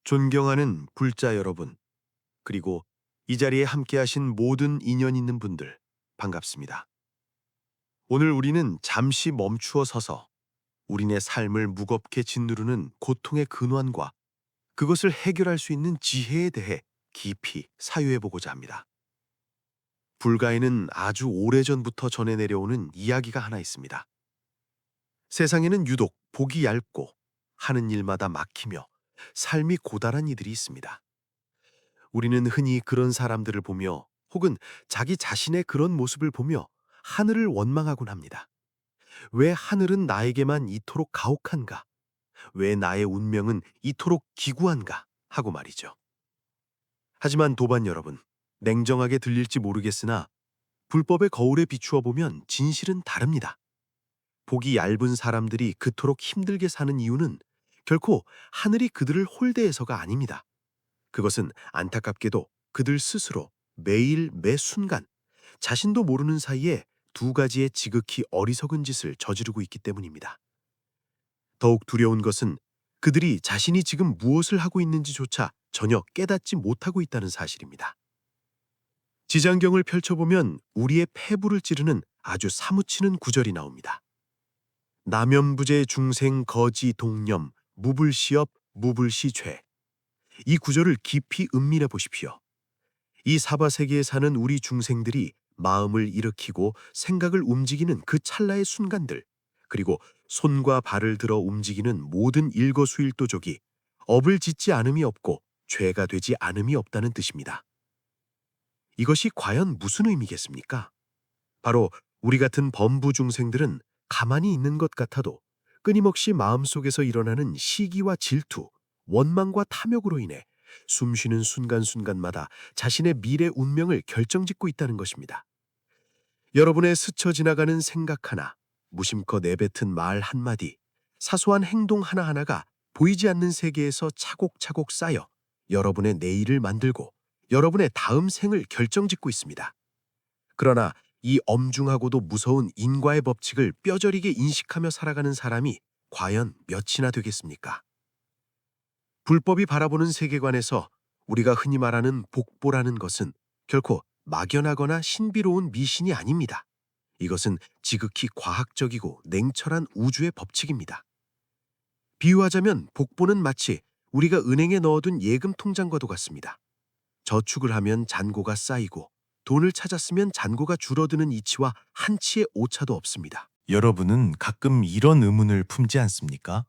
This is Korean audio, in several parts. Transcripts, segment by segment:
존경하는 불자 여러분, 그리고 이 자리에 함께하신 모든 인연 있는 분들, 반갑습니다. 오늘 우리는 잠시 멈추어 서서 우리네 삶을 무겁게 짓누르는 고통의 근원과 그것을 해결할 수 있는 지혜에 대해 깊이 사유해 보고자 합니다. 불가에는 아주 오래전부터 전해 내려오는 이야기가 하나 있습니다. 세상에는 유독 복이 얇고 하는 일마다 막히며 삶이 고달한 이들이 있습니다. 우리는 흔히 그런 사람들을 보며 혹은 자기 자신의 그런 모습을 보며 하늘을 원망하곤 합니다. 왜 하늘은 나에게만 이토록 가혹한가? 왜 나의 운명은 이토록 기구한가? 하고 말이죠. 하지만 도반 여러분, 냉정하게 들릴지 모르겠으나 불법의 거울에 비추어 보면 진실은 다릅니다. 복이 얇은 사람들이 그토록 힘들게 사는 이유는 결코 하늘이 그들을 홀대해서가 아닙니다. 그것은 안타깝게도 그들 스스로 매일 매 순간 자신도 모르는 사이에 두 가지의 지극히 어리석은 짓을 저지르고 있기 때문입니다. 더욱 두려운 것은 그들이 자신이 지금 무엇을 하고 있는지조차 전혀 깨닫지 못하고 있다는 사실입니다. 지장경을 펼쳐보면 우리의 폐부를 찌르는 아주 사무치는 구절이 나옵니다. 남연부재 중생 거지 동념 무불시업 무불시죄. 이 구절을 깊이 음미해 보십시오. 이 사바세계에 사는 우리 중생들이 마음을 일으키고 생각을 움직이는 그 찰나의 순간들, 그리고 손과 발을 들어 움직이는 모든 일거수일도족이 업을 짓지 않음이 없고 죄가 되지 않음이 없다는 뜻입니다. 이것이 과연 무슨 의미겠습니까? 바로 우리 같은 범부 중생들은 가만히 있는 것 같아도 끊임없이 마음속에서 일어나는 시기와 질투, 원망과 탐욕으로 인해 숨쉬는 순간순간마다 자신의 미래 운명을 결정짓고 있다는 것입니다. 여러분의 스쳐 지나가는 생각 하나, 무심코 내뱉은 말 한마디, 사소한 행동 하나하나가 보이지 않는 세계에서 차곡차곡 쌓여 여러분의 내일을 만들고 여러분의 다음 생을 결정짓고 있습니다. 그러나 이 엄중하고도 무서운 인과의 법칙을 뼈저리게 인식하며 살아가는 사람이 과연 몇이나 되겠습니까? 불법이 바라보는 세계관에서 우리가 흔히 말하는 복보라는 것은 결코 막연하거나 신비로운 미신이 아닙니다. 이것은 지극히 과학적이고 냉철한 우주의 법칙입니다. 비유하자면 복보는 마치 우리가 은행에 넣어둔 예금 통장과도 같습니다. 저축을 하면 잔고가 쌓이고 돈을 찾았으면 잔고가 줄어드는 이치와 한치의 오차도 없습니다. 여러분은 가끔 이런 의문을 품지 않습니까?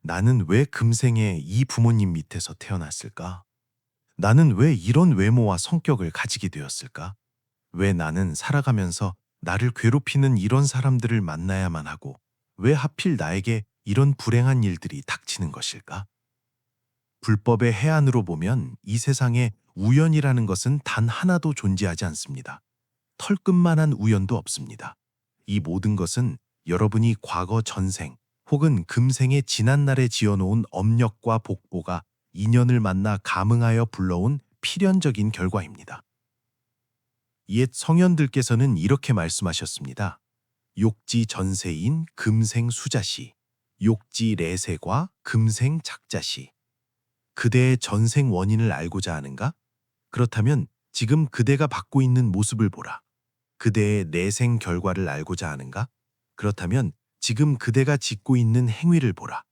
나는 왜 금생에 이 부모님 밑에서 태어났을까? 나는 왜 이런 외모와 성격을 가지게 되었을까? 왜 나는 살아가면서 나를 괴롭히는 이런 사람들을 만나야만 하고, 왜 하필 나에게 이런 불행한 일들이 닥치는 것일까? 불법의 해안으로 보면 이 세상에 우연이라는 것은 단 하나도 존재하지 않습니다. 털끝만한 우연도 없습니다. 이 모든 것은 여러분이 과거 전생 혹은 금생의 지난날에 지어놓은 업력과 복보가 인연을 만나 감응하여 불러온 필연적인 결과입니다. 옛 성현들께서는 이렇게 말씀하셨습니다. 욕지 전세인 금생 수자시, 욕지 레세과 금생 작자시. 그대의 전생 원인을 알고자 하는가? 그렇다면 지금 그대가 받고 있는 모습을 보라. 그대의 내생 결과를 알고자 하는가? 그렇다면 지금 그대가 짓고 있는 행위를 보라.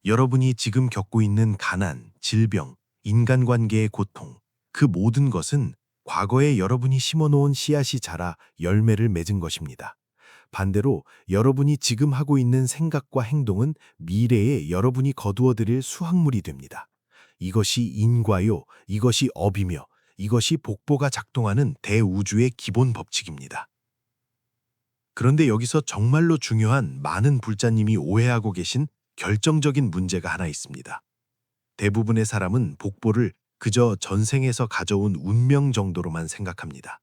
여러분이 지금 겪고 있는 가난, 질병, 인간관계의 고통, 그 모든 것은 과거에 여러분이 심어놓은 씨앗이 자라 열매를 맺은 것입니다. 반대로 여러분이 지금 하고 있는 생각과 행동은 미래에 여러분이 거두어들일 수확물이 됩니다. 이것이 인과요, 이것이 업이며 이것이 복보가 작동하는 대우주의 기본 법칙입니다. 그런데 여기서 정말로 중요한 많은 불자님이 오해하고 계신 결정적인 문제가 하나 있습니다. 대부분의 사람은 복보를 그저 전생에서 가져온 운명 정도로만 생각합니다.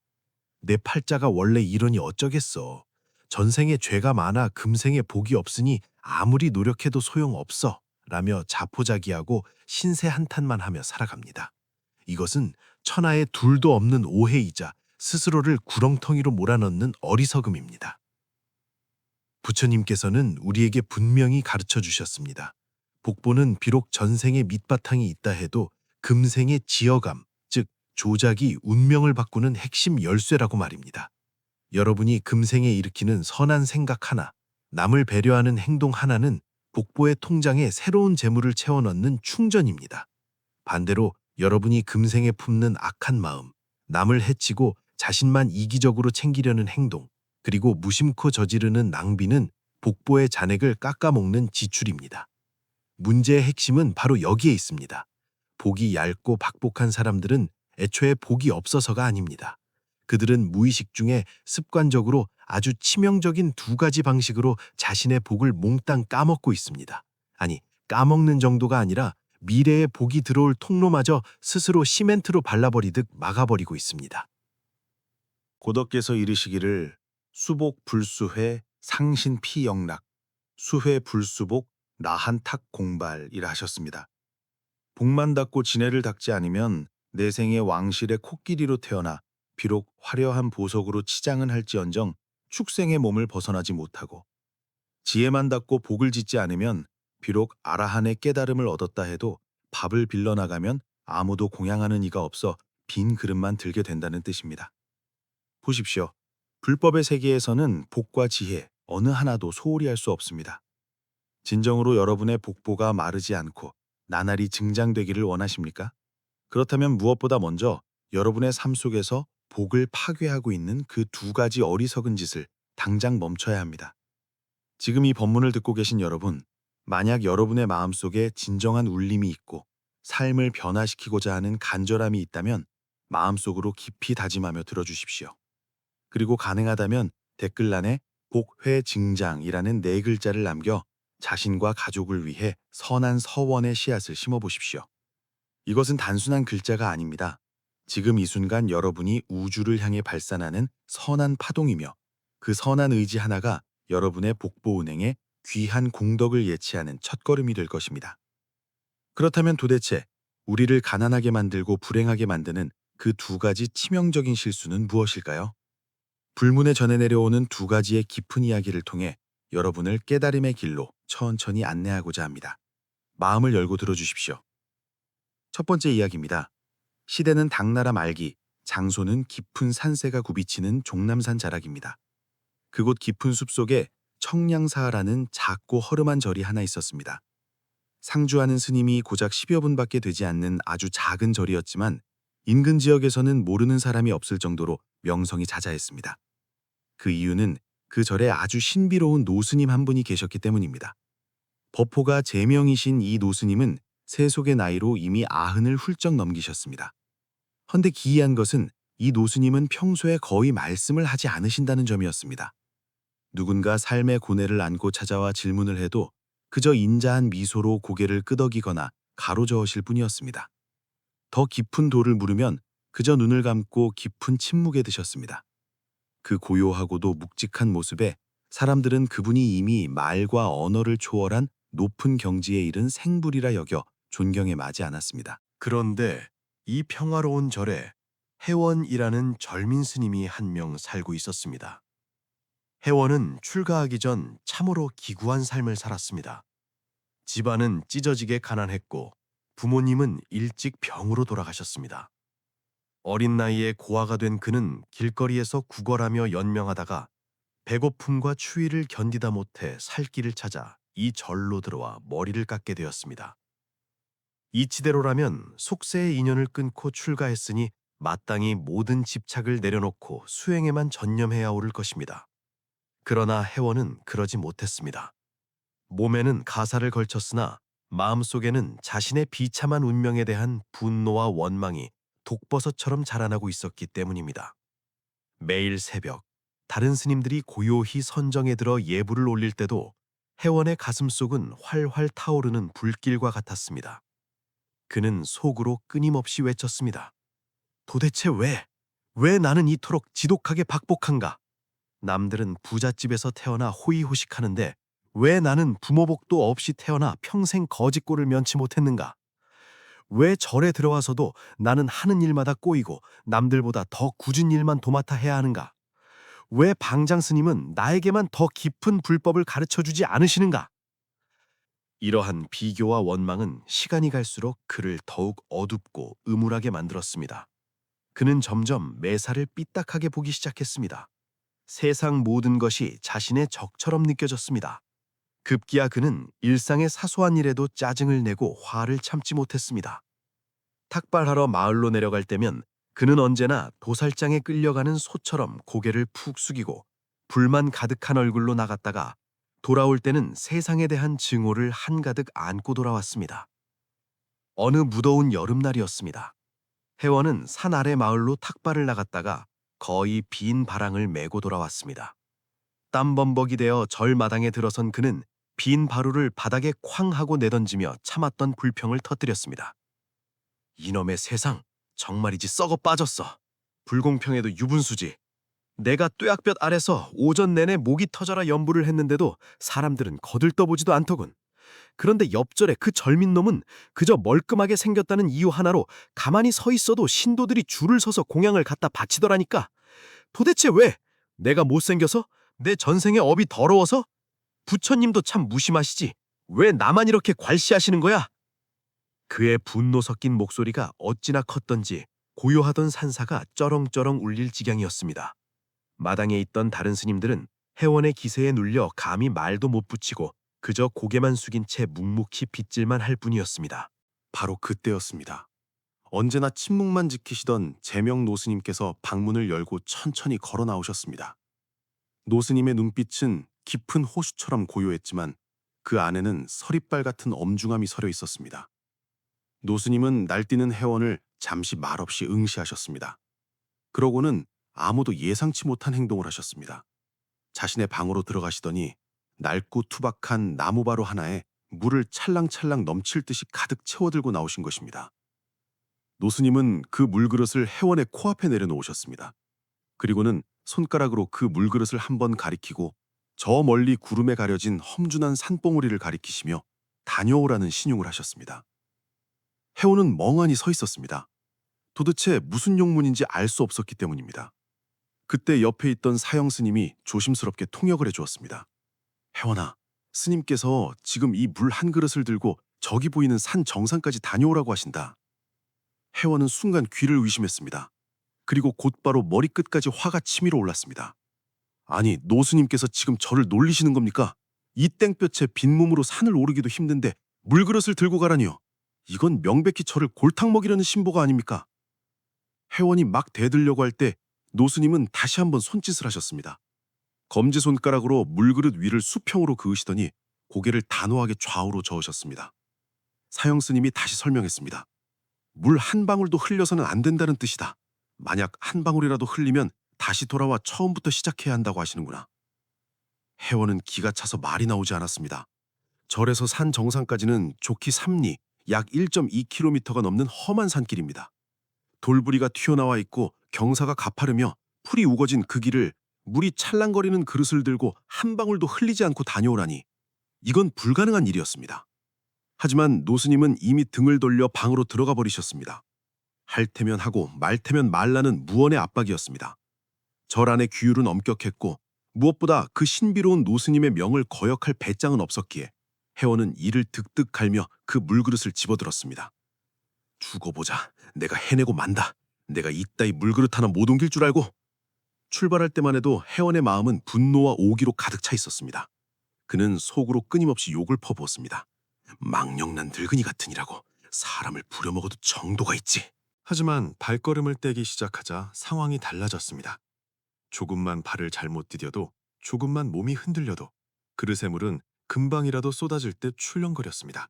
내 팔자가 원래 이러니 어쩌겠어. 전생에 죄가 많아 금생에 복이 없으니 아무리 노력해도 소용없어. 라며 자포자기하고 신세 한탄만 하며 살아갑니다. 이것은 천하에 둘도 없는 오해이자 스스로를 구렁텅이로 몰아넣는 어리석음입니다. 부처님께서는 우리에게 분명히 가르쳐 주셨습니다. 복보는 비록 전생에 밑바탕이 있다 해도 금생의 지어감, 즉 조작이 운명을 바꾸는 핵심 열쇠라고 말입니다. 여러분이 금생에 일으키는 선한 생각 하나, 남을 배려하는 행동 하나는 복보의 통장에 새로운 재물을 채워 넣는 충전입니다. 반대로 여러분이 금생에 품는 악한 마음, 남을 해치고 자신만 이기적으로 챙기려는 행동, 그리고 무심코 저지르는 낭비는 복보의 잔액을 깎아먹는 지출입니다. 문제의 핵심은 바로 여기에 있습니다. 복이 얇고 박복한 사람들은 애초에 복이 없어서가 아닙니다. 그들은 무의식 중에 습관적으로 아주 치명적인 두 가지 방식으로 자신의 복을 몽땅 까먹고 있습니다. 아니, 까먹는 정도가 아니라 미래의 복이 들어올 통로마저 스스로 시멘트로 발라버리듯 막아버리고 있습니다. 고덕께서 이르시기를 수복 불수회 상신 피영락 수회 불수복 나한탁 공발이라 하셨습니다. 복만 닦고 지혜를 닦지 않으면 내 생의 왕실의 코끼리로 태어나 비록 화려한 보석으로 치장은 할지언정 축생의 몸을 벗어나지 못하고 지혜만 닦고 복을 짓지 않으면 비록 아라한의 깨달음을 얻었다 해도 밥을 빌려나가면 아무도 공양하는 이가 없어 빈 그릇만 들게 된다는 뜻입니다. 보십시오. 불법의 세계에서는 복과 지혜 어느 하나도 소홀히 할 수 없습니다. 진정으로 여러분의 복보가 마르지 않고 나날이 증장되기를 원하십니까? 그렇다면 무엇보다 먼저 여러분의 삶 속에서 복을 파괴하고 있는 그 두 가지 어리석은 짓을 당장 멈춰야 합니다. 지금 이 법문을 듣고 계신 여러분, 만약 여러분의 마음속에 진정한 울림이 있고 삶을 변화시키고자 하는 간절함이 있다면 마음속으로 깊이 다짐하며 들어주십시오. 그리고 가능하다면 댓글란에 복회증장이라는 네 글자를 남겨 자신과 가족을 위해 선한 서원의 씨앗을 심어보십시오. 이것은 단순한 글자가 아닙니다. 지금 이 순간 여러분이 우주를 향해 발산하는 선한 파동이며 그 선한 의지 하나가 여러분의 복보은행에 귀한 공덕을 예치하는 첫걸음이 될 것입니다. 그렇다면 도대체 우리를 가난하게 만들고 불행하게 만드는 그 두 가지 치명적인 실수는 무엇일까요? 불문에 전해 내려오는 두 가지의 깊은 이야기를 통해 여러분을 깨달음의 길로 천천히 안내하고자 합니다. 마음을 열고 들어주십시오. 첫 번째 이야기입니다. 시대는 당나라 말기, 장소는 깊은 산세가 굽이치는 종남산 자락입니다. 그곳 깊은 숲속에 청량사라는 작고 허름한 절이 하나 있었습니다. 상주하는 스님이 고작 10여 분밖에 되지 않는 아주 작은 절이었지만 인근 지역에서는 모르는 사람이 없을 정도로 명성이 자자했습니다. 그 이유는 그 절에 아주 신비로운 노스님 한 분이 계셨기 때문입니다. 법호가 제명이신 이 노스님은 세속의 나이로 이미 90을 훌쩍 넘기셨습니다. 헌데 기이한 것은 이 노스님은 평소에 거의 말씀을 하지 않으신다는 점이었습니다. 누군가 삶의 고뇌를 안고 찾아와 질문을 해도 그저 인자한 미소로 고개를 끄덕이거나 가로저으실 뿐이었습니다. 더 깊은 도를 물으면 그저 눈을 감고 깊은 침묵에 드셨습니다. 그 고요하고도 묵직한 모습에 사람들은 그분이 이미 말과 언어를 초월한 높은 경지에 이른 생불이라 여겨 존경에 마지 않았습니다. 그런데 이 평화로운 절에 해원이라는 절민 스님이 한 명 살고 있었습니다. 해원은 출가하기 전 참으로 기구한 삶을 살았습니다. 집안은 찢어지게 가난했고 부모님은 일찍 병으로 돌아가셨습니다. 어린 나이에 고아가 된 그는 길거리에서 구걸하며 연명하다가 배고픔과 추위를 견디다 못해 살 길을 찾아 이 절로 들어와 머리를 깎게 되었습니다. 이치대로라면 속세의 인연을 끊고 출가했으니 마땅히 모든 집착을 내려놓고 수행에만 전념해야 옳을 것입니다. 그러나 해원은 그러지 못했습니다. 몸에는 가사를 걸쳤으나 마음속에는 자신의 비참한 운명에 대한 분노와 원망이 독버섯처럼 자라나고 있었기 때문입니다. 매일 새벽, 다른 스님들이 고요히 선정에 들어 예불을 올릴 때도 해원의 가슴속은 활활 타오르는 불길과 같았습니다. 그는 속으로 끊임없이 외쳤습니다. 도대체 왜 나는 이토록 지독하게 박복한가? 남들은 부잣집에서 태어나 호의호식하는데 왜 나는 부모복도 없이 태어나 평생 거짓골을 면치 못했는가? 왜 절에 들어와서도 나는 하는 일마다 꼬이고 남들보다 더 굳은 일만 도맡아 해야 하는가? 왜 방장 스님은 나에게만 더 깊은 불법을 가르쳐주지 않으시는가? 이러한 비교와 원망은 시간이 갈수록 그를 더욱 어둡고 음울하게 만들었습니다. 그는 점점 매사를 삐딱하게 보기 시작했습니다. 세상 모든 것이 자신의 적처럼 느껴졌습니다. 급기야 그는 일상의 사소한 일에도 짜증을 내고 화를 참지 못했습니다. 탁발하러 마을로 내려갈 때면 그는 언제나 도살장에 끌려가는 소처럼 고개를 푹 숙이고 불만 가득한 얼굴로 나갔다가 돌아올 때는 세상에 대한 증오를 한가득 안고 돌아왔습니다. 어느 무더운 여름날이었습니다. 혜원은 산 아래 마을로 탁발을 나갔다가 거의 빈 바랑을 메고 돌아왔습니다. 땀범벅이 되어 절마당에 들어선 그는 빈 바루를 바닥에 쾅 하고 내던지며 참았던 불평을 터뜨렸습니다. 이놈의 세상, 정말이지 썩어 빠졌어. 불공평해도 유분수지. 내가 뙤약볕 아래서 오전 내내 목이 터져라 연부를 했는데도 사람들은 거들떠보지도 않더군. 그런데 옆절에 그 절민 놈은 그저 멀끔하게 생겼다는 이유 하나로 가만히 서 있어도 신도들이 줄을 서서 공양을 갖다 바치더라니까. 도대체 왜? 내가 못생겨서? 내 전생의 업이 더러워서? 부처님도 참 무심하시지. 왜 나만 이렇게 괄시하시는 거야? 그의 분노 섞인 목소리가 어찌나 컸던지 고요하던 산사가 쩌렁쩌렁 울릴 지경이었습니다. 마당에 있던 다른 스님들은 혜원의 기세에 눌려 감히 말도 못 붙이고 그저 고개만 숙인 채 묵묵히 빗질만 할 뿐이었습니다. 바로 그때였습니다. 언제나 침묵만 지키시던 제명 노스님께서 방문을 열고 천천히 걸어 나오셨습니다. 노스님의 눈빛은 깊은 호수처럼 고요했지만 그 안에는 서리빨 같은 엄중함이 서려 있었습니다. 노스님은 날뛰는 혜원을 잠시 말없이 응시하셨습니다. 그러고는 아무도 예상치 못한 행동을 하셨습니다. 자신의 방으로 들어가시더니 낡고 투박한 나무바로 하나에 물을 찰랑찰랑 넘칠 듯이 가득 채워들고 나오신 것입니다. 노스님은 그 물그릇을 혜원의 코앞에 내려놓으셨습니다. 그리고는 손가락으로 그 물그릇을 한번 가리키고 저 멀리 구름에 가려진 험준한 산봉우리를 가리키시며 다녀오라는 신용을 하셨습니다. 혜원은 멍하니 서 있었습니다. 도대체 무슨 용문인지 알 수 없었기 때문입니다. 그때 옆에 있던 사형 스님이 조심스럽게 통역을 해주었습니다. 혜원아, 스님께서 지금 이 물 한 그릇을 들고 저기 보이는 산 정상까지 다녀오라고 하신다. 혜원은 순간 귀를 의심했습니다. 그리고 곧바로 머리끝까지 화가 치밀어 올랐습니다. 아니, 노스님께서 지금 저를 놀리시는 겁니까? 이 땡볕에 빈몸으로 산을 오르기도 힘든데 물그릇을 들고 가라니요. 이건 명백히 저를 골탕 먹이려는 신보가 아닙니까? 혜원이 막 대들려고 할 때 노스님은 다시 한번 손짓을 하셨습니다. 검지손가락으로 물그릇 위를 수평으로 그으시더니 고개를 단호하게 좌우로 저으셨습니다. 사형 스님이 다시 설명했습니다. 물 한 방울도 흘려서는 안 된다는 뜻이다. 만약 한 방울이라도 흘리면 다시 돌아와 처음부터 시작해야 한다고 하시는구나. 혜원은 기가 차서 말이 나오지 않았습니다. 절에서 산 정상까지는 좋기 3리, 약 1.2km가 넘는 험한 산길입니다. 돌부리가 튀어나와 있고 경사가 가파르며 풀이 우거진 그 길을 물이 찰랑거리는 그릇을 들고 한 방울도 흘리지 않고 다녀오라니 이건 불가능한 일이었습니다. 하지만 노스님은 이미 등을 돌려 방으로 들어가 버리셨습니다. 할 테면 하고 말 테면 말라는 무언의 압박이었습니다. 절 안의 규율은 엄격했고 무엇보다 그 신비로운 노스님의 명을 거역할 배짱은 없었기에 혜원은 이를 득득 갈며 그 물그릇을 집어들었습니다. 두고 보자. 내가 해내고 만다. 내가 이따위 물그릇 하나 못 옮길 줄 알고. 출발할 때만 해도 혜원의 마음은 분노와 오기로 가득 차 있었습니다. 그는 속으로 끊임없이 욕을 퍼부었습니다. 망령난 늙은이 같으니라고. 사람을 부려먹어도 정도가 있지. 하지만 발걸음을 떼기 시작하자 상황이 달라졌습니다. 조금만 발을 잘못 디뎌도 조금만 몸이 흔들려도 그릇의 물은 금방이라도 쏟아질 듯 출렁거렸습니다.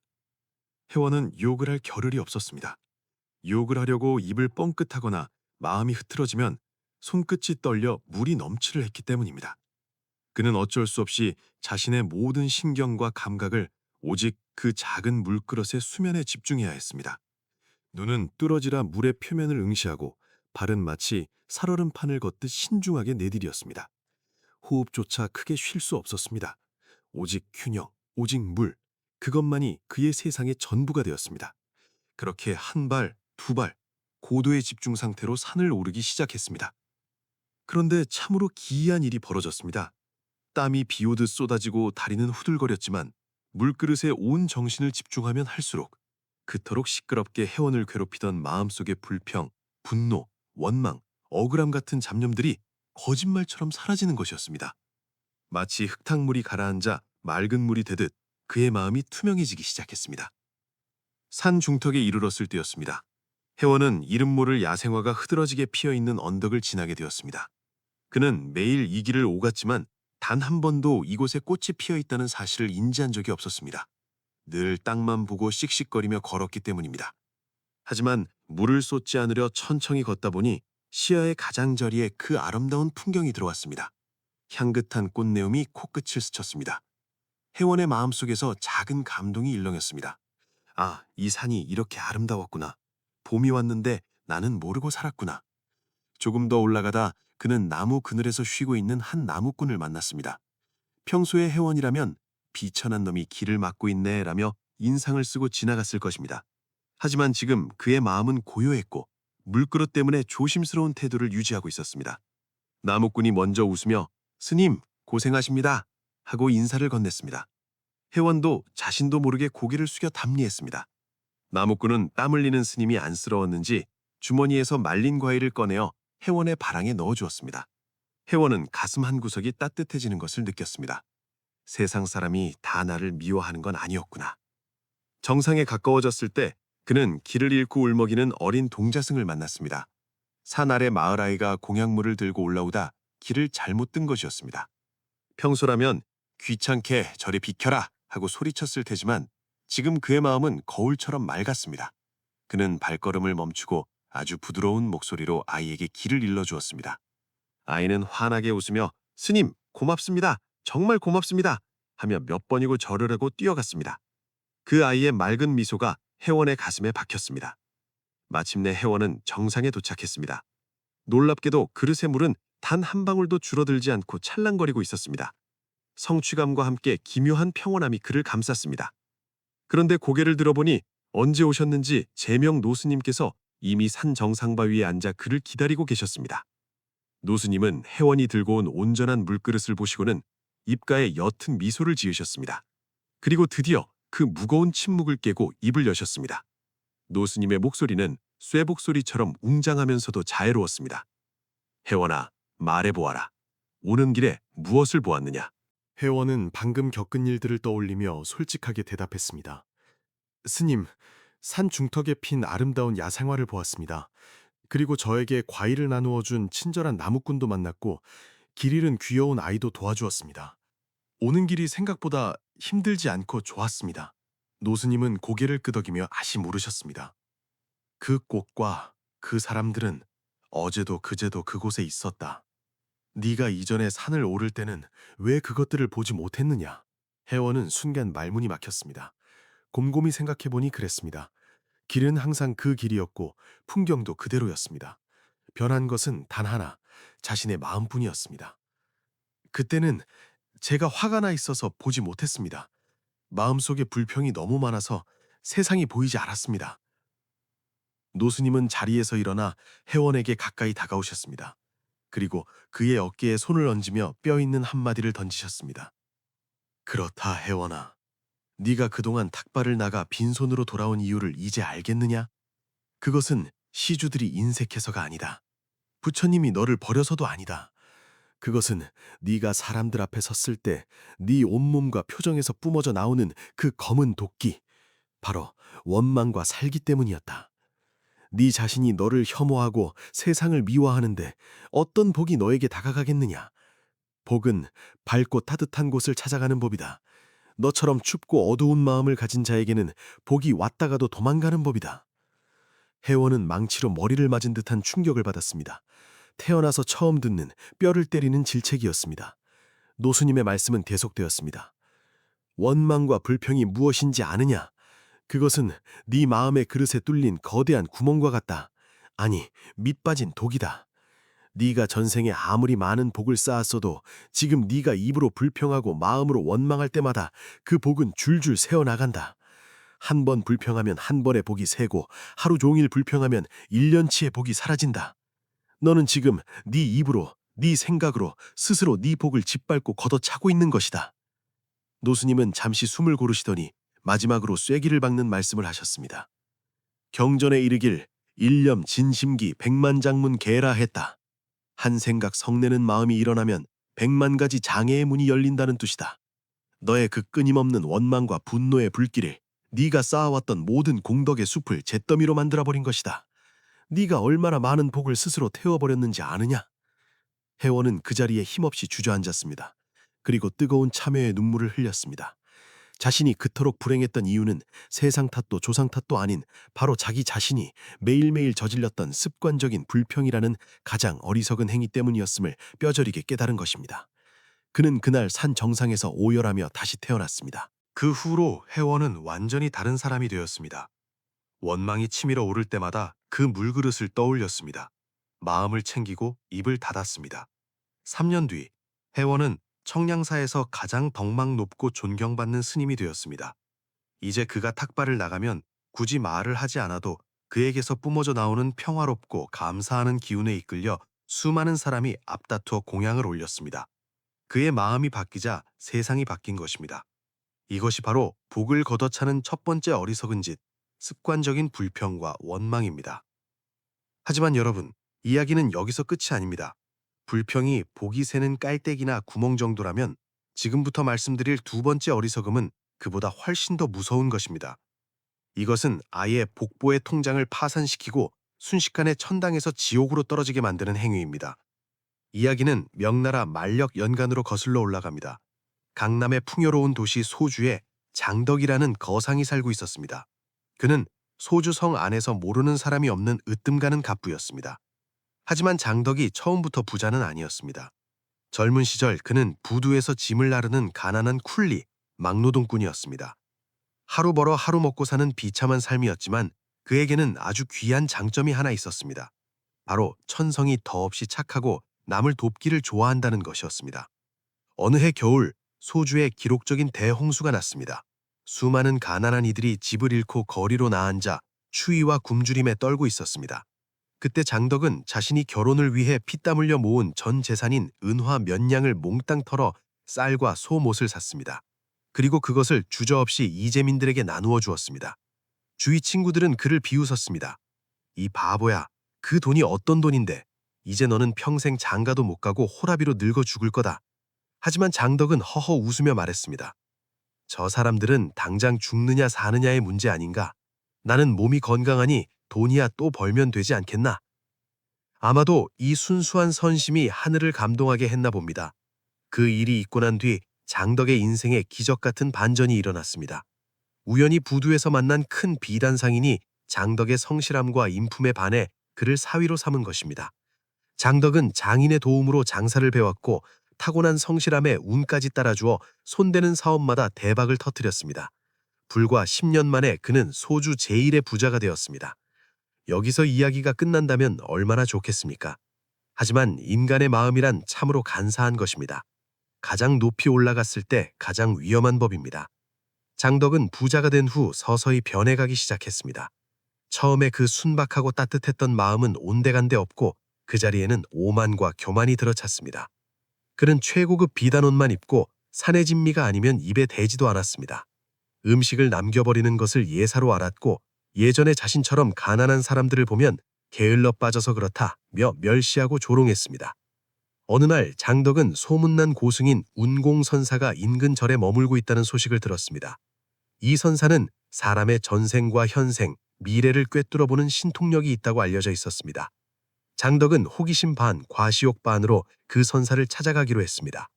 혜원은 욕을 할 겨를이 없었습니다. 욕을 하려고 입을 뻥끗하거나 마음이 흐트러지면 손끝이 떨려 물이 넘치를 했기 때문입니다. 그는 어쩔 수 없이 자신의 모든 신경과 감각을 오직 그 작은 물그릇의 수면에 집중해야 했습니다. 눈은 뚫어지라 물의 표면을 응시하고 발은 마치 살얼음 판을 걷듯 신중하게 내디뎠습니다. 호흡조차 크게 쉴 수 없었습니다. 오직 균형, 오직 물, 그것만이 그의 세상의 전부가 되었습니다. 그렇게 한 발, 두 발, 고도의 집중 상태로 산을 오르기 시작했습니다. 그런데 참으로 기이한 일이 벌어졌습니다. 땀이 비오듯 쏟아지고 다리는 후들거렸지만 물그릇에 온 정신을 집중하면 할수록 그토록 시끄럽게 회원을 괴롭히던 마음속의 불평, 분노, 원망, 억울함 같은 잡념들이 거짓말처럼 사라지는 것이었습니다. 마치 흙탕물이 가라앉아 맑은 물이 되듯 그의 마음이 투명해지기 시작했습니다. 산 중턱에 이르렀을 때였습니다. 혜원은 이름 모를 야생화가 흐드러지게 피어있는 언덕을 지나게 되었습니다. 그는 매일 이 길을 오갔지만 단 한 번도 이곳에 꽃이 피어있다는 사실을 인지한 적이 없었습니다. 늘 땅만 보고 씩씩거리며 걸었기 때문입니다. 하지만 물을 쏟지 않으려 천천히 걷다 보니 시야의 가장자리에 그 아름다운 풍경이 들어왔습니다. 향긋한 꽃내음이 코끝을 스쳤습니다. 혜원의 마음속에서 작은 감동이 일렁였습니다. 아, 이 산이 이렇게 아름다웠구나. 봄이 왔는데 나는 모르고 살았구나. 조금 더 올라가다 그는 나무 그늘에서 쉬고 있는 한 나무꾼을 만났습니다. 평소에 혜원이라면 비천한 놈이 길을 막고 있네 라며 인상을 쓰고 지나갔을 것입니다. 하지만 지금 그의 마음은 고요했고 물그릇 때문에 조심스러운 태도를 유지하고 있었습니다. 나무꾼이 먼저 웃으며 스님 고생하십니다 하고 인사를 건넸습니다. 혜원도 자신도 모르게 고개를 숙여 답리했습니다. 나무꾼은 땀 흘리는 스님이 안쓰러웠는지 주머니에서 말린 과일을 꺼내어 혜원의 바랑에 넣어주었습니다. 혜원은 가슴 한 구석이 따뜻해지는 것을 느꼈습니다. 세상 사람이 다 나를 미워하는 건 아니었구나. 정상에 가까워졌을 때 그는 길을 잃고 울먹이는 어린 동자승을 만났습니다. 산 아래 마을아이가 공약물을 들고 올라오다 길을 잘못 든 것이었습니다. 평소라면 귀찮게 저리 비켜라 하고 소리쳤을 테지만 지금 그의 마음은 거울처럼 맑았습니다. 그는 발걸음을 멈추고 아주 부드러운 목소리로 아이에게 길을 일러주었습니다. 아이는 환하게 웃으며 스님 고맙습니다. 정말 고맙습니다. 하며 몇 번이고 절을 하고 뛰어갔습니다. 그 아이의 맑은 미소가 혜원의 가슴에 박혔습니다. 마침내 혜원은 정상에 도착했습니다. 놀랍게도 그릇의 물은 단 한 방울도 줄어들지 않고 찰랑거리고 있었습니다. 성취감과 함께 기묘한 평온함이 그를 감쌌습니다. 그런데 고개를 들어보니 언제 오셨는지 제명 노스님께서 이미 산 정상바 위에 앉아 그를 기다리고 계셨습니다. 노스님은 혜원이 들고 온 온전한 물그릇을 보시고는 입가에 옅은 미소를 지으셨습니다. 그리고 드디어 그 무거운 침묵을 깨고 입을 여셨습니다. 노스님의 목소리는 쇠복소리처럼 웅장하면서도 자애로웠습니다. 혜원아, 말해보아라. 오는 길에 무엇을 보았느냐? 혜원은 방금 겪은 일들을 떠올리며 솔직하게 대답했습니다. 스님, 산 중턱에 핀 아름다운 야생화를 보았습니다. 그리고 저에게 과일을 나누어 준 친절한 나무꾼도 만났고 길 잃은 귀여운 아이도 도와주었습니다. 오는 길이 생각보다 힘들지 않고 좋았습니다. 노스님은 고개를 끄덕이며 아시 물으셨습니다. 그 꽃과 그 사람들은 어제도 그제도 그곳에 있었다. 네가 이전에 산을 오를 때는 왜 그것들을 보지 못했느냐? 혜원은 순간 말문이 막혔습니다. 곰곰이 생각해보니 그랬습니다. 길은 항상 그 길이었고 풍경도 그대로였습니다. 변한 것은 단 하나, 자신의 마음뿐이었습니다. 그때는 제가 화가 나 있어서 보지 못했습니다. 마음속에 불평이 너무 많아서 세상이 보이지 않았습니다. 노스님은 자리에서 일어나 혜원에게 가까이 다가오셨습니다. 그리고 그의 어깨에 손을 얹으며 뼈있는 한마디를 던지셨습니다. 그렇다, 혜원아. 네가 그동안 탁발을 나가 빈손으로 돌아온 이유를 이제 알겠느냐? 그것은 시주들이 인색해서가 아니다. 부처님이 너를 버려서도 아니다. 그것은 네가 사람들 앞에 섰을 때 네 온몸과 표정에서 뿜어져 나오는 그 검은 도끼, 바로 원망과 살기 때문이었다. 네 자신이 너를 혐오하고 세상을 미워하는데 어떤 복이 너에게 다가가겠느냐? 복은 밝고 따뜻한 곳을 찾아가는 법이다. 너처럼 춥고 어두운 마음을 가진 자에게는 복이 왔다가도 도망가는 법이다. 혜원은 망치로 머리를 맞은 듯한 충격을 받았습니다. 태어나서 처음 듣는 뼈를 때리는 질책이었습니다. 노수님의 말씀은 계속되었습니다. 원망과 불평이 무엇인지 아느냐? 그것은 네 마음의 그릇에 뚫린 거대한 구멍과 같다. 아니, 밑빠진 독이다. 네가 전생에 아무리 많은 복을 쌓았어도 지금 네가 입으로 불평하고 마음으로 원망할 때마다 그 복은 줄줄 새어나간다. 한 번 불평하면 한 번의 복이 새고 하루 종일 불평하면 1년치의 복이 사라진다. 너는 지금 네 입으로, 네 생각으로 스스로 네 복을 짓밟고 걷어차고 있는 것이다. 노스님은 잠시 숨을 고르시더니 마지막으로 쐐기를 박는 말씀을 하셨습니다. 경전에 이르길 일념 진심기 백만장문 개라 했다. 한 생각 성내는 마음이 일어나면 100만 가지 장애의 문이 열린다는 뜻이다. 너의 그 끊임없는 원망과 분노의 불길을 네가 쌓아왔던 모든 공덕의 숲을 잿더미로 만들어버린 것이다. 네가 얼마나 많은 복을 스스로 태워버렸는지 아느냐? 회원은 그 자리에 힘없이 주저앉았습니다. 그리고 뜨거운 참회의 눈물을 흘렸습니다. 자신이 그토록 불행했던 이유는 세상 탓도 조상 탓도 아닌 바로 자기 자신이 매일매일 저질렀던 습관적인 불평이라는 가장 어리석은 행위 때문이었음을 뼈저리게 깨달은 것입니다. 그는 그날 산 정상에서 오열하며 다시 태어났습니다. 그 후로 혜원은 완전히 다른 사람이 되었습니다. 원망이 치밀어 오를 때마다 그 물그릇을 떠올렸습니다. 마음을 챙기고 입을 닫았습니다. 3년 뒤 혜원은 청량사에서 가장 덕망 높고 존경받는 스님이 되었습니다. 이제 그가 탁발을 나가면 굳이 말을 하지 않아도 그에게서 뿜어져 나오는 평화롭고 감사하는 기운에 이끌려 수많은 사람이 앞다투어 공양을 올렸습니다. 그의 마음이 바뀌자 세상이 바뀐 것입니다. 이것이 바로 복을 걷어차는 첫 번째 어리석은 짓, 습관적인 불평과 원망입니다. 하지만 여러분, 이야기는 여기서 끝이 아닙니다. 불평이 복이 새는 깔때기나 구멍 정도라면 지금부터 말씀드릴 두 번째 어리석음은 그보다 훨씬 더 무서운 것입니다. 이것은 아예 복보의 통장을 파산시키고 순식간에 천당에서 지옥으로 떨어지게 만드는 행위입니다. 이야기는 명나라 만력 연간으로 거슬러 올라갑니다. 강남의 풍요로운 도시 소주에 장덕이라는 거상이 살고 있었습니다. 그는 소주성 안에서 모르는 사람이 없는 으뜸가는 갑부였습니다. 하지만 장덕이 처음부터 부자는 아니었습니다. 젊은 시절 그는 부두에서 짐을 나르는 가난한 쿨리, 막노동꾼이었습니다. 하루 벌어 하루 먹고 사는 비참한 삶이었지만 그에게는 아주 귀한 장점이 하나 있었습니다. 바로 천성이 더없이 착하고 남을 돕기를 좋아한다는 것이었습니다. 어느 해 겨울 소주에 기록적인 대홍수가 났습니다. 수많은 가난한 이들이 집을 잃고 거리로 나앉아 추위와 굶주림에 떨고 있었습니다. 그때 장덕은 자신이 결혼을 위해 피땀 흘려 모은 전 재산인 은화 몇 냥을 몽땅 털어 쌀과 소못을 샀습니다. 그리고 그것을 주저없이 이재민들에게 나누어 주었습니다. 주위 친구들은 그를 비웃었습니다. 이 바보야, 그 돈이 어떤 돈인데 이제 너는 평생 장가도 못 가고 호라비로 늙어 죽을 거다. 하지만 장덕은 허허 웃으며 말했습니다. 저 사람들은 당장 죽느냐 사느냐의 문제 아닌가. 나는 몸이 건강하니 돈이야 또 벌면 되지 않겠나. 아마도 이 순수한 선심이 하늘을 감동하게 했나 봅니다. 그 일이 있고 난 뒤 장덕의 인생에 기적 같은 반전이 일어났습니다. 우연히 부두에서 만난 큰 비단상인이 장덕의 성실함과 인품에 반해 그를 사위로 삼은 것입니다. 장덕은 장인의 도움으로 장사를 배웠고 타고난 성실함에 운까지 따라주어 손대는 사업마다 대박을 터뜨렸습니다. 불과 10년 만에 그는 소주 제1의 부자가 되었습니다. 여기서 이야기가 끝난다면 얼마나 좋겠습니까? 하지만 인간의 마음이란 참으로 간사한 것입니다. 가장 높이 올라갔을 때 가장 위험한 법입니다. 장덕은 부자가 된 후 서서히 변해가기 시작했습니다. 처음에 그 순박하고 따뜻했던 마음은 온데간데 없고 그 자리에는 오만과 교만이 들어찼습니다. 그는 최고급 비단옷만 입고 사내 진미가 아니면 입에 대지도 않았습니다. 음식을 남겨버리는 것을 예사로 알았고 예전에 자신처럼 가난한 사람들을 보면 게을러 빠져서 그렇다며 멸시하고 조롱했습니다. 어느 날 장덕은 소문난 고승인 운공선사가 인근 절에 머물고 있다는 소식을 들었습니다. 이 선사는 사람의 전생과 현생, 미래를 꿰뚫어보는 신통력이 있다고 알려져 있었습니다. 장덕은 호기심 반, 과시욕 반으로 그 선사를 찾아가기로 했습니다.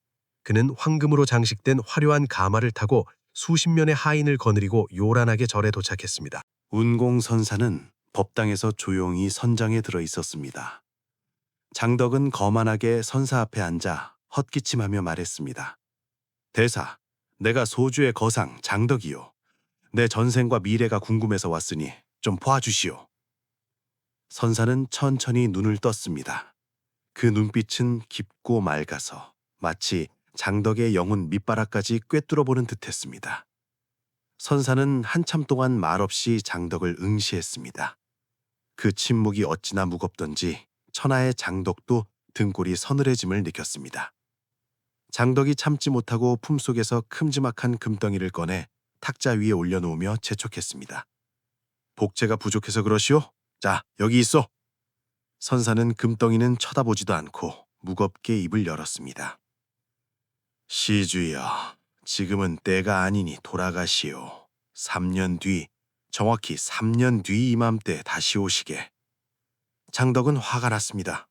그는 황금으로 장식된 화려한 가마를 타고 수십 면의 하인을 거느리고 요란하게 절에 도착했습니다. 운공선사는 법당에서 조용히 선장에 들어 있었습니다. 장덕은 거만하게 선사 앞에 앉아 헛기침하며 말했습니다. 대사, 내가 소주의 거상 장덕이요. 내 전생과 미래가 궁금해서 왔으니 좀 봐주시오. 선사는 천천히 눈을 떴습니다. 그 눈빛은 깊고 맑아서 마치 장덕의 영혼 밑바닥까지 꿰뚫어보는 듯했습니다. 선사는 한참 동안 말없이 장덕을 응시했습니다. 그 침묵이 어찌나 무겁던지 천하의 장덕도 등골이 서늘해짐을 느꼈습니다. 장덕이 참지 못하고 품속에서 큼지막한 금덩이를 꺼내 탁자 위에 올려놓으며 재촉했습니다. 복제가 부족해서 그러시오? 자, 여기 있어. 선사는 금덩이는 쳐다보지도 않고 무겁게 입을 열었습니다. 시주여, 지금은 때가 아니니 돌아가시오. 3년 뒤, 정확히 3년 뒤 이맘때 다시 오시게. 장덕은 화가 났습니다.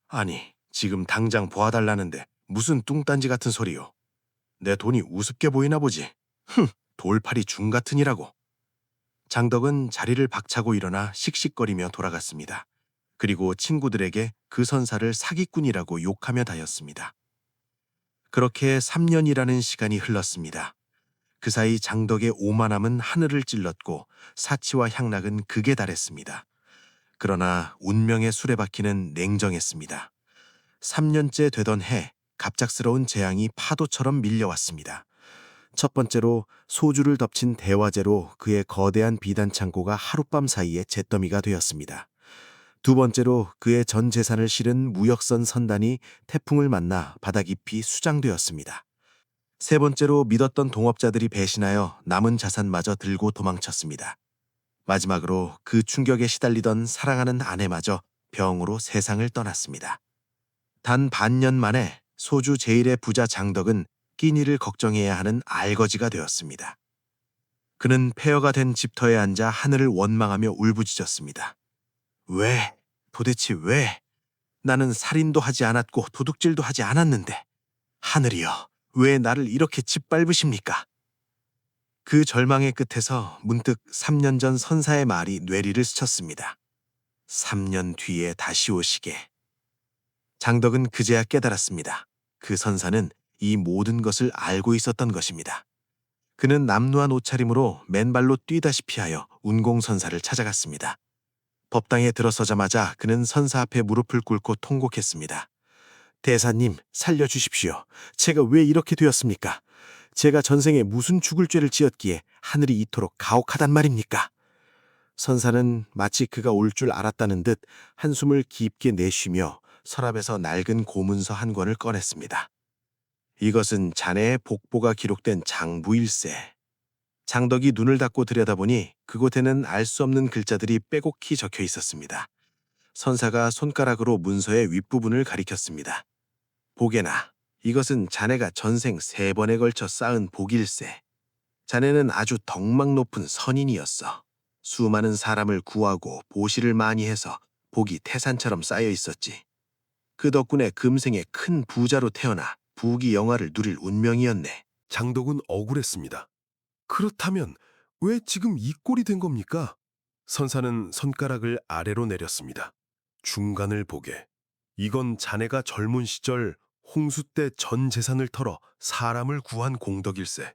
아니, 지금 당장 보아달라는데 무슨 뚱딴지 같은 소리요. 내 돈이 우습게 보이나 보지. 흥, 돌팔이 중 같으니라고. 장덕은 자리를 박차고 일어나 씩씩거리며 돌아갔습니다. 그리고 친구들에게 그 선사를 사기꾼이라고 욕하며 다녔습니다. 그렇게 3년이라는 시간이 흘렀습니다. 그 사이 장덕의 오만함은 하늘을 찔렀고 사치와 향락은 극에 달했습니다. 그러나 운명의 수레바퀴는 냉정했습니다. 3년째 되던 해, 갑작스러운 재앙이 파도처럼 밀려왔습니다. 첫 번째로 소주를 덮친 대화제로 그의 거대한 비단 창고가 하룻밤 사이에 잿더미가 되었습니다. 두 번째로 그의 전 재산을 실은 무역선 선단이 태풍을 만나 바다 깊이 수장되었습니다. 세 번째로 믿었던 동업자들이 배신하여 남은 자산마저 들고 도망쳤습니다. 마지막으로 그 충격에 시달리던 사랑하는 아내마저 병으로 세상을 떠났습니다. 단 반년 만에 소주 제1의 부자 장덕은 끼니를 걱정해야 하는 알거지가 되었습니다. 그는 폐허가 된 집터에 앉아 하늘을 원망하며 울부짖었습니다. 왜? 도대체 왜? 나는 살인도 하지 않았고 도둑질도 하지 않았는데 하늘이여, 왜 나를 이렇게 짓밟으십니까? 그 절망의 끝에서 문득 3년 전 선사의 말이 뇌리를 스쳤습니다. 3년 뒤에 다시 오시게. 장덕은 그제야 깨달았습니다. 그 선사는 이 모든 것을 알고 있었던 것입니다. 그는 남루한 옷차림으로 맨발로 뛰다시피 하여 운공선사를 찾아갔습니다. 법당에 들어서자마자 그는 선사 앞에 무릎을 꿇고 통곡했습니다. 대사님, 살려주십시오. 제가 왜 이렇게 되었습니까? 제가 전생에 무슨 죽을 죄를 지었기에 하늘이 이토록 가혹하단 말입니까? 선사는 마치 그가 올 줄 알았다는 듯 한숨을 깊게 내쉬며 서랍에서 낡은 고문서 한 권을 꺼냈습니다. 이것은 자네의 복보가 기록된 장부일세. 장덕이 눈을 닫고 들여다보니 그곳에는 알 수 없는 글자들이 빼곡히 적혀 있었습니다. 선사가 손가락으로 문서의 윗부분을 가리켰습니다. 복에나, 이것은 자네가 전생 3번에 걸쳐 쌓은 복일세. 자네는 아주 덕망 높은 선인이었어. 수많은 사람을 구하고 보시를 많이 해서 복이 태산처럼 쌓여 있었지. 그 덕분에 금생에 큰 부자로 태어나 부귀 영화를 누릴 운명이었네. 장덕은 억울했습니다. 그렇다면 왜 지금 이 꼴이 된 겁니까? 선사는 손가락을 아래로 내렸습니다. 중간을 보게. 이건 자네가 젊은 시절 홍수 때 전 재산을 털어 사람을 구한 공덕일세.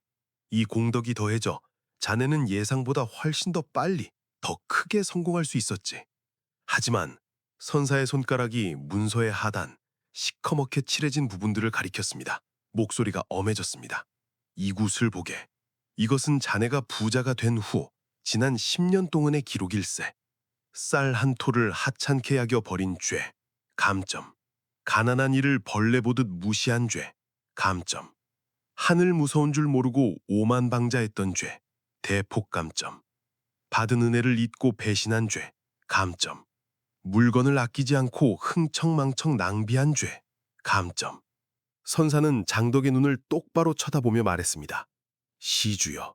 이 공덕이 더해져 자네는 예상보다 훨씬 더 빨리, 더 크게 성공할 수 있었지. 하지만 선사의 손가락이 문서의 하단, 시커멓게 칠해진 부분들을 가리켰습니다. 목소리가 엄해졌습니다. 이곳을 보게. 이것은 자네가 부자가 된 후 지난 10년 동안의 기록일세. 쌀 한 토를 하찮게 야겨 버린 죄, 감점. 가난한 이를 벌레 보듯 무시한 죄, 감점. 하늘 무서운 줄 모르고 오만방자했던 죄, 대폭감점. 받은 은혜를 잊고 배신한 죄, 감점. 물건을 아끼지 않고 흥청망청 낭비한 죄, 감점. 선사는 장덕의 눈을 똑바로 쳐다보며 말했습니다. 시주여,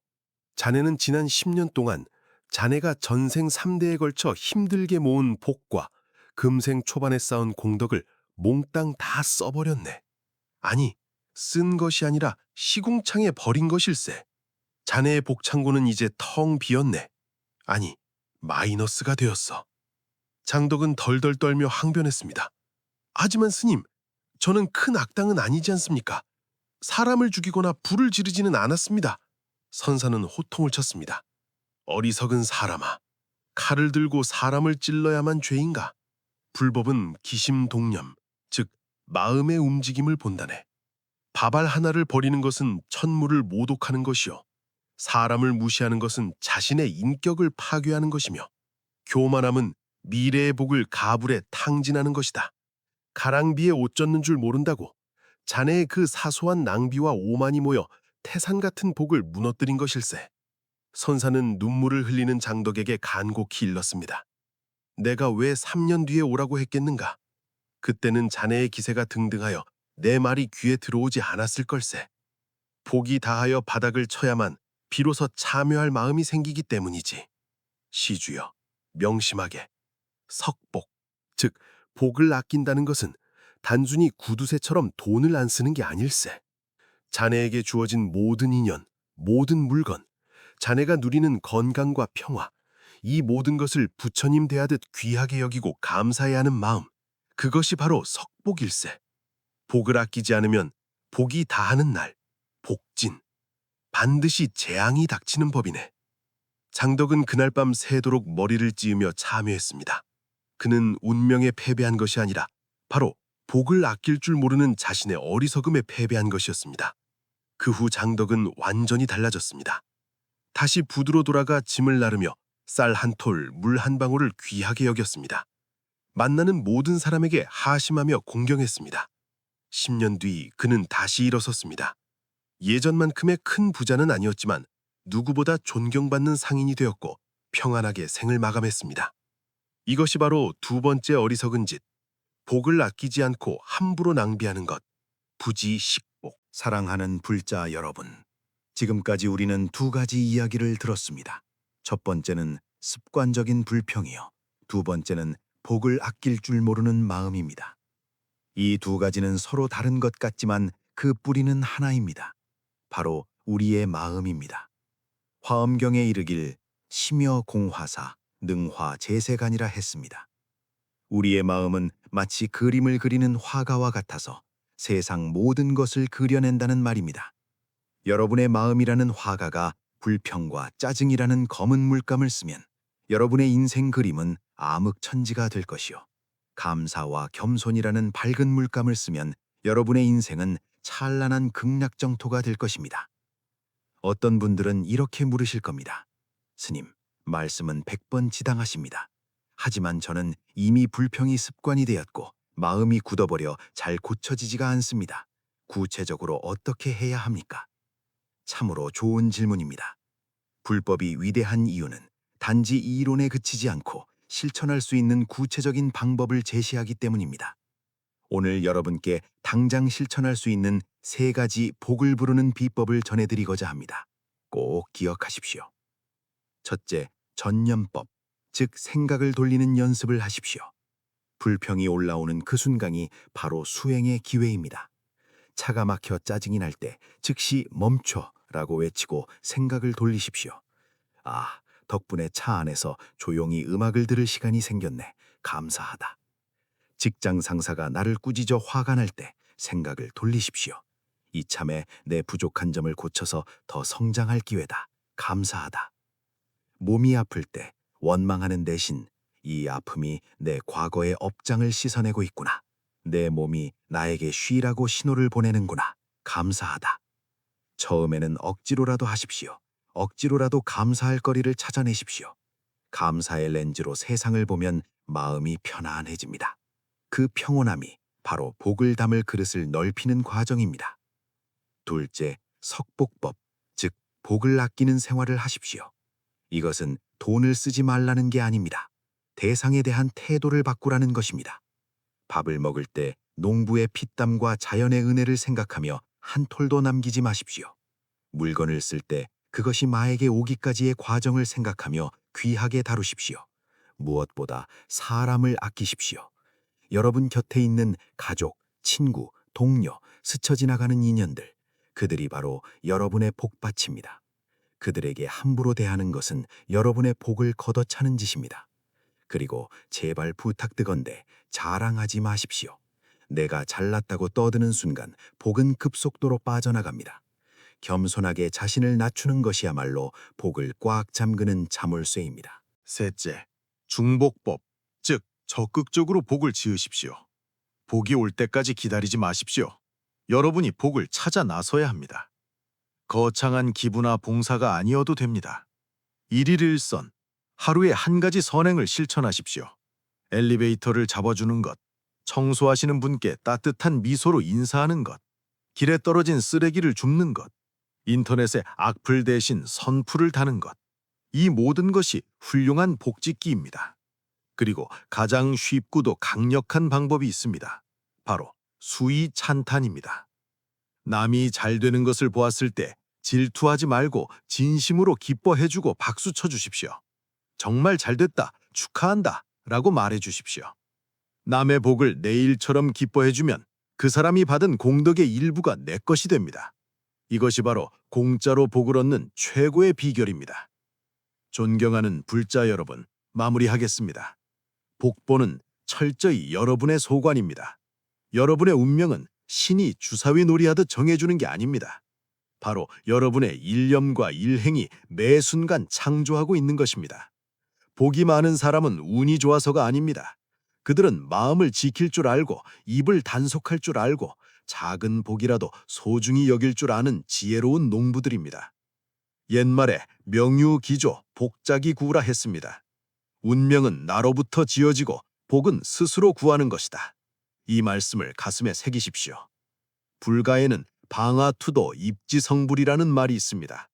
자네는 지난 10년 동안 자네가 전생 3대에 걸쳐 힘들게 모은 복과 금생 초반에 쌓은 공덕을 몽땅 다 써버렸네. 아니, 쓴 것이 아니라 시궁창에 버린 것일세. 자네의 복창고는 이제 텅 비었네. 아니, 마이너스가 되었어. 장덕은 덜덜 떨며 항변했습니다. 하지만 스님, 저는 큰 악당은 아니지 않습니까? 사람을 죽이거나 불을 지르지는 않았습니다. 선사는 호통을 쳤습니다. 어리석은 사람아, 칼을 들고 사람을 찔러야만 죄인가? 불법은 기심동념, 즉 마음의 움직임을 본다네. 밥알 하나를 버리는 것은 천물을 모독하는 것이요. 사람을 무시하는 것은 자신의 인격을 파괴하는 것이며, 교만함은 미래의 복을 가불에 탕진하는 것이다. 가랑비에 옷 젖는 줄 모른다고. 자네의 그 사소한 낭비와 오만이 모여 태산 같은 복을 무너뜨린 것일세. 선사는 눈물을 흘리는 장덕에게 간곡히 일렀습니다. 내가 왜 3년 뒤에 오라고 했겠는가? 그때는 자네의 기세가 등등하여 내 말이 귀에 들어오지 않았을 걸세. 복이 다하여 바닥을 쳐야만 비로소 참여할 마음이 생기기 때문이지. 시주여, 명심하게. 석복, 즉 복을 아낀다는 것은 단순히 구두쇠처럼 돈을 안 쓰는 게 아닐세. 자네에게 주어진 모든 인연, 모든 물건, 자네가 누리는 건강과 평화, 이 모든 것을 부처님 대하듯 귀하게 여기고 감사해야 하는 마음, 그것이 바로 석복일세. 복을 아끼지 않으면 복이 다하는 날, 복진, 반드시 재앙이 닥치는 법이네. 장덕은 그날 밤 새도록 머리를 찌으며 참여했습니다. 그는 운명에 패배한 것이 아니라 바로 복을 아낄 줄 모르는 자신의 어리석음에 패배한 것이었습니다. 그 후 장덕은 완전히 달라졌습니다. 다시 부두로 돌아가 짐을 나르며 쌀 한 톨, 물 한 방울을 귀하게 여겼습니다. 만나는 모든 사람에게 하심하며 공경했습니다. 10년 뒤 그는 다시 일어섰습니다. 예전만큼의 큰 부자는 아니었지만 누구보다 존경받는 상인이 되었고 평안하게 생을 마감했습니다. 이것이 바로 두 번째 어리석은 짓, 복을 아끼지 않고 함부로 낭비하는 것, 부지식복. 사랑하는 불자 여러분, 지금까지 우리는 두 가지 이야기를 들었습니다. 첫 번째는 습관적인 불평이요. 두 번째는 복을 아낄 줄 모르는 마음입니다. 이 두 가지는 서로 다른 것 같지만 그 뿌리는 하나입니다. 바로 우리의 마음입니다. 화엄경에 이르길 심여 공화사, 능화 재세간이라 했습니다. 우리의 마음은 마치 그림을 그리는 화가와 같아서 세상 모든 것을 그려낸다는 말입니다. 여러분의 마음이라는 화가가 불평과 짜증이라는 검은 물감을 쓰면 여러분의 인생 그림은 암흑천지가 될 것이요. 감사와 겸손이라는 밝은 물감을 쓰면 여러분의 인생은 찬란한 극락정토가 될 것입니다. 어떤 분들은 이렇게 물으실 겁니다. 스님, 말씀은 100번 지당하십니다. 하지만 저는 이미 불평이 습관이 되었고 마음이 굳어버려 잘 고쳐지지가 않습니다. 구체적으로 어떻게 해야 합니까? 참으로 좋은 질문입니다. 불법이 위대한 이유는 단지 이론에 그치지 않고 실천할 수 있는 구체적인 방법을 제시하기 때문입니다. 오늘 여러분께 당장 실천할 수 있는 3가지 복을 부르는 비법을 전해드리고자 합니다. 꼭 기억하십시오. 첫째, 전념법, 즉 생각을 돌리는 연습을 하십시오. 불평이 올라오는 그 순간이 바로 수행의 기회입니다. 차가 막혀 짜증이 날 때 즉시 멈춰 라고 외치고 생각을 돌리십시오. 아, 덕분에 차 안에서 조용히 음악을 들을 시간이 생겼네. 감사하다. 직장 상사가 나를 꾸짖어 화가 날 때 생각을 돌리십시오. 이참에 내 부족한 점을 고쳐서 더 성장할 기회다. 감사하다. 몸이 아플 때 원망하는 대신 이 아픔이 내 과거의 업장을 씻어내고 있구나. 내 몸이 나에게 쉬라고 신호를 보내는구나. 감사하다. 처음에는 억지로라도 하십시오. 억지로라도 감사할 거리를 찾아내십시오. 감사의 렌즈로 세상을 보면 마음이 편안해집니다. 그 평온함이 바로 복을 담을 그릇을 넓히는 과정입니다. 둘째, 석복법, 즉 복을 아끼는 생활을 하십시오. 이것은 돈을 쓰지 말라는 게 아닙니다. 대상에 대한 태도를 바꾸라는 것입니다. 밥을 먹을 때 농부의 피땀과 자연의 은혜를 생각하며 한 톨도 남기지 마십시오. 물건을 쓸 때 그것이 마에게 오기까지의 과정을 생각하며 귀하게 다루십시오. 무엇보다 사람을 아끼십시오. 여러분 곁에 있는 가족, 친구, 동료, 스쳐 지나가는 인연들, 그들이 바로 여러분의 복받칩니다. 그들에게 함부로 대하는 것은 여러분의 복을 걷어차는 짓입니다. 그리고 제발 부탁드건대 자랑하지 마십시오. 내가 잘났다고 떠드는 순간 복은 급속도로 빠져나갑니다. 겸손하게 자신을 낮추는 것이야말로 복을 꽉 잠그는 자물쇠입니다. 셋째, 중복법, 즉 적극적으로 복을 지으십시오. 복이 올 때까지 기다리지 마십시오. 여러분이 복을 찾아 나서야 합니다. 거창한 기부나 봉사가 아니어도 됩니다. 일일일선, 하루에 한 가지 선행을 실천하십시오. 엘리베이터를 잡아주는 것, 청소하시는 분께 따뜻한 미소로 인사하는 것, 길에 떨어진 쓰레기를 줍는 것, 인터넷에 악플 대신 선풀을 다는 것. 이 모든 것이 훌륭한 복짓기입니다. 그리고 가장 쉽고도 강력한 방법이 있습니다. 바로 수위 찬탄입니다. 남이 잘 되는 것을 보았을 때 질투하지 말고 진심으로 기뻐해주고 박수 쳐주십시오. 정말 잘 됐다, 축하한다 라고 말해주십시오. 남의 복을 내 일처럼 기뻐해주면 그 사람이 받은 공덕의 일부가 내 것이 됩니다. 이것이 바로 공짜로 복을 얻는 최고의 비결입니다. 존경하는 불자 여러분, 마무리하겠습니다. 복보는 철저히 여러분의 소관입니다. 여러분의 운명은 신이 주사위 놀이하듯 정해주는 게 아닙니다. 바로 여러분의 일념과 일행이 매 순간 창조하고 있는 것입니다. 복이 많은 사람은 운이 좋아서가 아닙니다. 그들은 마음을 지킬 줄 알고 입을 단속할 줄 알고 작은 복이라도 소중히 여길 줄 아는 지혜로운 농부들입니다. 옛말에 명유기조 복자기구라 했습니다. 운명은 나로부터 지어지고 복은 스스로 구하는 것이다. 이 말씀을 가슴에 새기십시오. 불가에는 방아투도 입지성불이라는 말이 있습니다.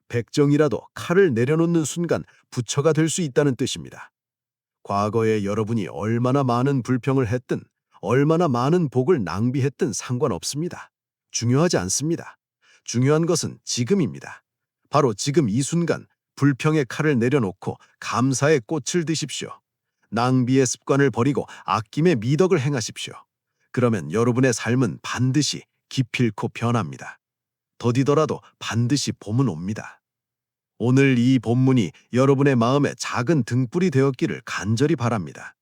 백정이라도 칼을 내려놓는 순간 부처가 될 수 있다는 뜻입니다. 과거에 여러분이 얼마나 많은 불평을 했든 얼마나 많은 복을 낭비했든 상관없습니다. 중요하지 않습니다. 중요한 것은 지금입니다. 바로 지금 이 순간 불평의 칼을 내려놓고 감사의 꽃을 드십시오. 낭비의 습관을 버리고 아낌의 미덕을 행하십시오. 그러면 여러분의 삶은 반드시 기필코 변합니다. 더디더라도 반드시 봄은 옵니다. 오늘 이 본문이 여러분의 마음에 작은 등불이 되었기를 간절히 바랍니다.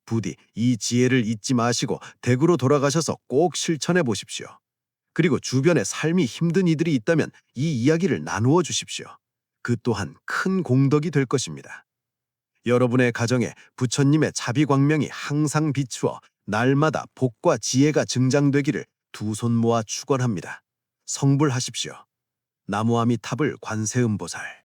부디 이 지혜를 잊지 마시고 댁으로 돌아가셔서 꼭 실천해 보십시오. 그리고 주변에 삶이 힘든 이들이 있다면 이 이야기를 나누어 주십시오. 그 또한 큰 공덕이 될 것입니다. 여러분의 가정에 부처님의 자비광명이 항상 비추어 날마다 복과 지혜가 증장되기를 두 손 모아 축원합니다. 성불하십시오. 나무아미타불 관세음보살.